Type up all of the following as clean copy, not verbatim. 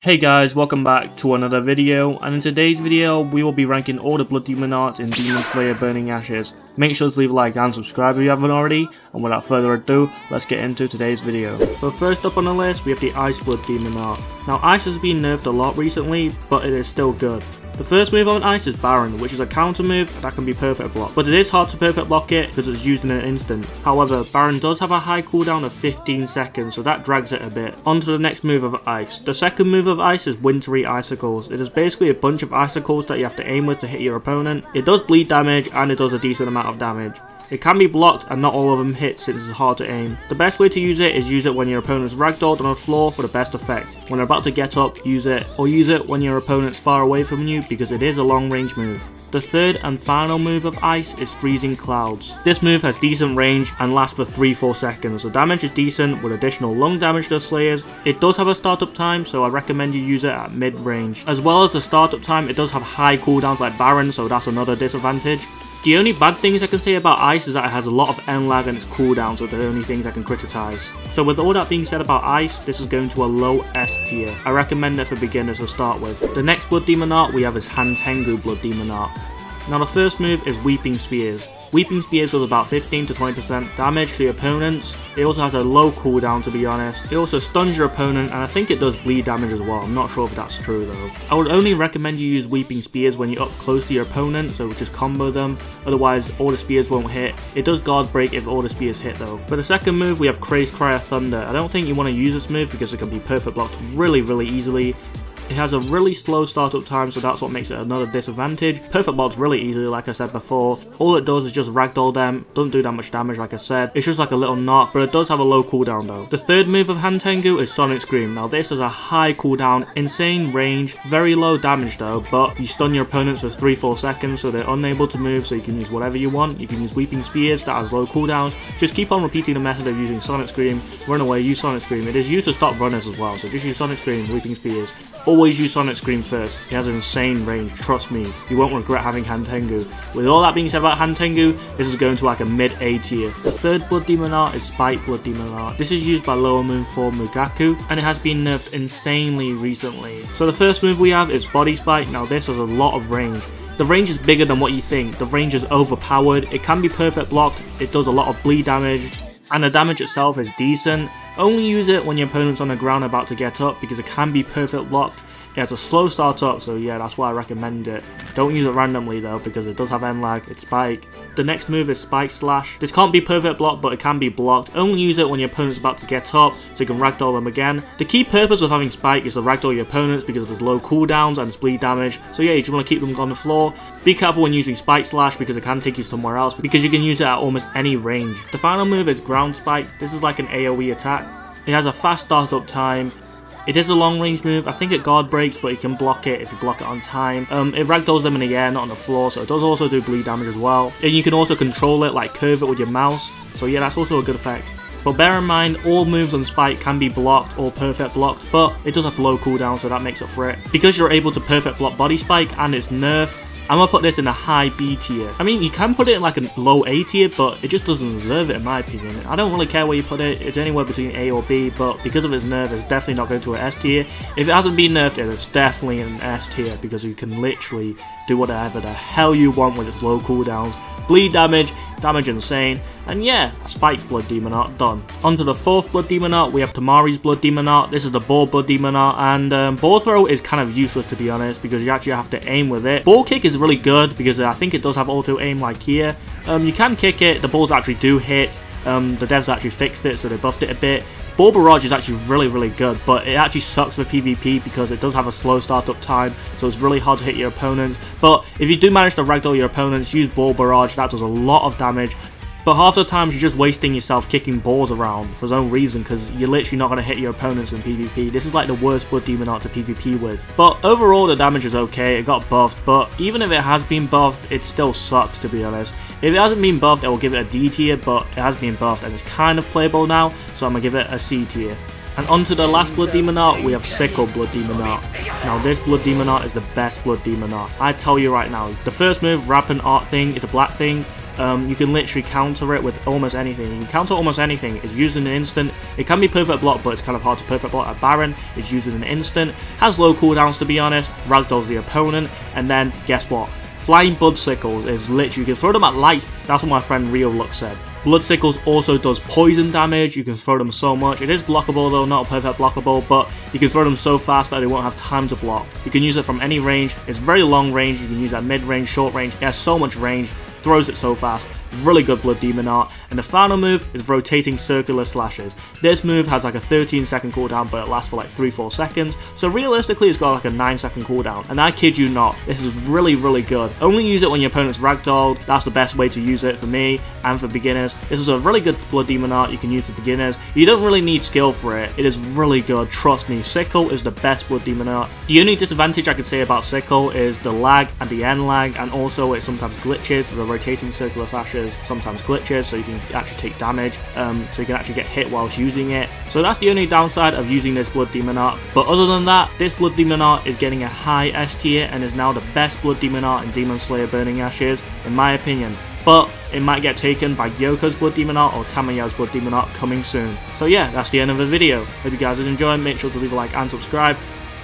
Hey guys, welcome back to another video, and in today's video we will be ranking all the Blood Demon arts in Demon Slayer Burning Ashes. Make sure to leave a like and subscribe if you haven't already, and without further ado, let's get into today's video. So first up on the list we have the Ice Blood Demon art. Now Ice has been nerfed a lot recently, but it is still good. The first move on Ice is Baron, which is a counter move that can be perfect block, but it is hard to perfect block it because it's used in an instant. However, Baron does have a high cooldown of 15 seconds, so that drags it a bit. On to the next move of Ice. The second move of Ice is Wintry Icicles. It is basically a bunch of icicles that you have to aim with to hit your opponent. It does bleed damage and it does a decent amount of damage. It can be blocked and not all of them hit since it's hard to aim. The best way to use it is use it when your opponent's ragdolled on the floor for the best effect. When they're about to get up, use it, or use it when your opponent's far away from you because it is a long range move. The third and final move of Ice is Freezing Clouds. This move has decent range and lasts for 3-4 seconds. The damage is decent with additional lung damage to the Slayers. It does have a startup time, so I recommend you use it at mid range. As well as the startup time, it does have high cooldowns like Baron, so that's another disadvantage. The only bad things I can say about Ice is that it has a lot of end lag and its cooldowns are the only things I can criticize. So with all that being said about Ice, this is going to a low S tier. I recommend it for beginners to start with. The next Blood Demon art we have is Hantengu Blood Demon art. Now the first move is Weeping Spears. Weeping Spears does about 15 to 20% damage to your opponents. It also has a low cooldown, to be honest. It also stuns your opponent, and I think it does bleed damage as well. I'm not sure if that's true though. I would only recommend you use Weeping Spears when you're up close to your opponent, so just combo them. Otherwise, all the spears won't hit. It does guard break if all the spears hit though. For the second move, we have Crazed Cryo Thunder. I don't think you want to use this move because it can be perfect blocked really easily. It has a really slow startup time, so that's what makes it another disadvantage. Perfect blocks really easily, like I said before. All it does is just ragdoll them, doesn't do that much damage like I said. It's just like a little knock, but it does have a low cooldown though. The third move of Hantengu is Sonic Scream. Now this has a high cooldown, insane range, very low damage though, but you stun your opponents for 3-4 seconds so they're unable to move, so you can use whatever you want. You can use Weeping Spears, that has low cooldowns. Just keep on repeating the method of using Sonic Scream, run away, use Sonic Scream. It is used to stop runners as well, so just use Sonic Scream, Weeping Spears. Always use Sonic Scream first. It has an insane range, trust me. You won't regret having Hantengu. With all that being said about Hantengu, this is going to like a mid A tier. The third Blood Demon art is Spike Blood Demon art. This is used by Lower Moon 4 Mugaku, and it has been nerfed insanely recently. So the first move we have is Body Spike. Now this has a lot of range. The range is bigger than what you think. The range is overpowered. It can be perfect blocked. It does a lot of bleed damage, and the damage itself is decent. Only use it when your opponent's on the ground about to get up because it can be perfect blocked. It has a slow startup, so yeah, that's why I recommend it. Don't use it randomly though because it does have end lag, it's Spike. The next move is Spike Slash. This can't be perfect blocked, but it can be blocked. Only use it when your opponent's about to get up so you can ragdoll them again. The key purpose of having Spike is to ragdoll your opponents because of its low cooldowns and its bleed damage. So yeah, you just want to keep them on the floor. Be careful when using Spike Slash because it can take you somewhere else because you can use it at almost any range. The final move is Ground Spike. This is like an AoE attack. It has a fast startup time. It is a long range move. I think it guard breaks, but you can block it if you block it on time. It ragdolls them in the air, not on the floor, so it does also do bleed damage as well. And you can also control it, like curve it with your mouse. So yeah, that's also a good effect. But bear in mind, all moves on Spike can be blocked or perfect blocked, but it does have low cooldown, so that makes up for it. Because you're able to perfect block Body Spike and it's nerfed, I'm gonna put this in a high B tier. I mean, you can put it in like a low A tier, but it just doesn't deserve it in my opinion. I don't really care where you put it. It's anywhere between A or B, but because of its nerf, it's definitely not going to an S tier. If it hasn't been nerfed, it's definitely an S tier because you can literally do whatever the hell you want with its low cooldowns. Bleed damage, damage insane, and yeah, Spike Blood Demon art done. On to the fourth Blood Demon art, we have Tamari's Blood Demon art. This is the Ball Blood Demon art, and Ball Throw is kind of useless to be honest because you actually have to aim with it. Ball Kick is really good because I think it does have auto aim like here. You can kick it, the balls actually do hit. The devs actually fixed it, so they buffed it a bit. Ball Barrage is actually really good, but it actually sucks for PvP because it does have a slow startup time, so it's really hard to hit your opponents. But if you do manage to ragdoll your opponents, use Ball Barrage, that does a lot of damage. But half the times you're just wasting yourself kicking balls around for no reason because you're literally not going to hit your opponents in PvP. This is like the worst Blood Demon art to PvP with. But overall the damage is okay, it got buffed, but even if it has been buffed, it still sucks to be honest. If it hasn't been buffed, I will give it a D tier, but it has been buffed and it's kind of playable now, so I'm going to give it a C tier. And on to the last Blood Demon art, we have Sickle Blood Demon art. Now this Blood Demon art is the best Blood Demon art. I tell you right now, the first move, Rapid Art thing, is a black thing. You can literally counter it with almost anything. You can counter almost anything. It's used in an instant. It can be perfect block, but it's kind of hard to perfect block at Baron. It's used in an instant. Has low cooldowns, to be honest. Ragdolls the opponent. And then, guess what? Flying Bloodsickles is literally, you can throw them at lights. That's what my friend Roblox said. Bloodsickles also does poison damage. You can throw them so much. It is blockable though, not a perfect blockable, but you can throw them so fast that they won't have time to block. You can use it from any range. It's very long range. You can use that mid range, short range. It has so much range. Throws it so fast. Really good Blood Demon art. And the final move is rotating circular slashes. This move has like a 13-second cooldown, but it lasts for like 3-4 seconds. So realistically, it's got like a 9-second cooldown. And I kid you not, this is really, really good. Only use it when your opponent's ragdolled. That's the best way to use it for me and for beginners. This is a really good Blood Demon art you can use for beginners. You don't really need skill for it. It is really good. Trust me, Sickle is the best Blood Demon art. The only disadvantage I could say about Sickle is the lag and the end lag, and also it sometimes glitches. The rotating circular slashes sometimes glitches, so you can actually take damage, so you can actually get hit whilst using it. So that's the only downside of using this Blood Demon art. But other than that, this Blood Demon art is getting a high S tier and is now the best Blood Demon art in Demon Slayer Burning Ashes, in my opinion. But it might get taken by Yoko's Blood Demon art or Tamaya's Blood Demon art coming soon. So yeah, that's the end of the video. Hope you guys did enjoy. Make sure to leave a like and subscribe.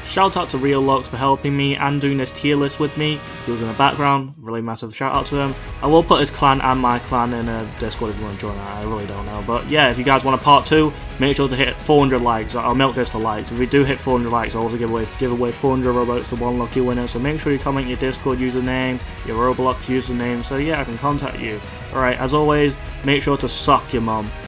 Shout out to Roblox for helping me and doing this tier list with me. He was in the background, really massive shout out to him. I will put his clan and my clan in a Discord if you want to join that, I really don't know. But yeah, if you guys want a part 2, make sure to hit 400 likes. I'll milk this for likes. If we do hit 400 likes, I'll also give away 400 Robux to one lucky winner. So make sure you comment your Discord username, your Roblox username, so yeah, I can contact you. Alright, as always, make sure to suck your mum.